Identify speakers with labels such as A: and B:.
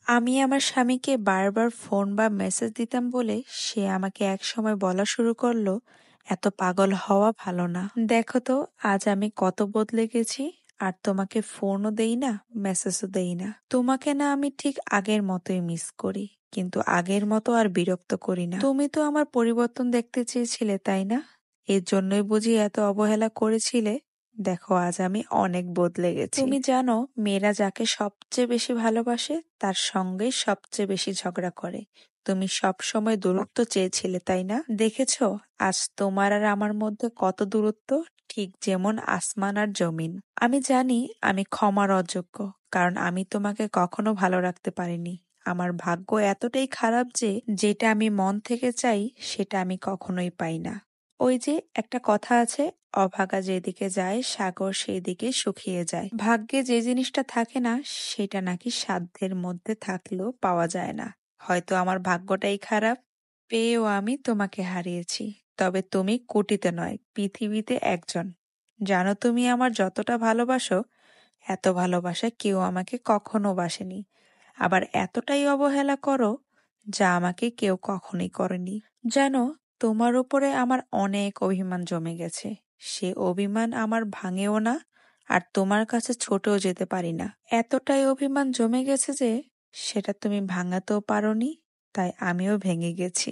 A: আমি আমার স্বামীকে বারবার ফোন বা মেসেজ দিতাম বলে সে আমাকে একসময় বলা শুরু করলো, এত পাগল হওয়া ভালো না। দেখো তো আজ আমি কত বদলে গেছি। আর তোমাকে ফোনও দেই না, মেসেজও দেই না। তোমাকে না আমি ঠিক আগের মতোই মিস করি, কিন্তু আগের মতো আর বিরক্ত করি না। তুমি তো আমার পরিবর্তন দেখতে চেয়েছিলে, তাই না? এর জন্যই বুঝি এত অবহেলা করেছিলে। দেখো আজ আমি অনেক বদলে গেছি। তুমি জানো, মেয়েরা যাকে সবচেয়ে বেশি ভালোবাসে তার সঙ্গেই সবচেয়ে বেশি ঝগড়া করে। তুমি সব সময় দূরত্ব চেয়েছিলে, তাই না? দেখেছো আজ তোমার আর আমার মধ্যে কত দূরত্ব, ঠিক যেমন আসমান আর জমিন। আমি জানি আমি ক্ষমার অযোগ্য, কারণ আমি তোমাকে কখনো ভালো রাখতে পারিনি। আমার ভাগ্য এতটাই খারাপ যে যেটা আমি মন থেকে চাই সেটা আমি কখনোই পাই না। ওই যে একটা কথা আছে, অভাগা যেদিকে যায় সাগর সেই দিকে শুকিয়ে যায়। ভাগ্যে যে জিনিসটা থাকে না সেটা নাকি সাধ্যের মধ্যে থাকলেও পাওয়া যায় না। হয়তো আমার ভাগ্যটাই খারাপ, পেয়েও আমি তোমাকে হারিয়েছি। তবে তুমি কোটিতে নয়, পৃথিবীতে একজন। জানো তুমি আমার যতটা ভালোবাসো, এত ভালোবাসা কেউ আমাকে কখনো বাসেনি। আবার এতটাই অবহেলা করো যা আমাকে কেউ কখনোই করেনি। জানো, তোমার উপরে আমার অনেক অভিমান জমে গেছে। সে অভিমান আমার ভাঙেও না, আর তোমার কাছে ছোটও যেতে পারি না। এতটাই অভিমান জমে গেছে যে সেটা তুমি ভাঙাতেও পারোনি, তাই আমিও ভেঙে গেছি।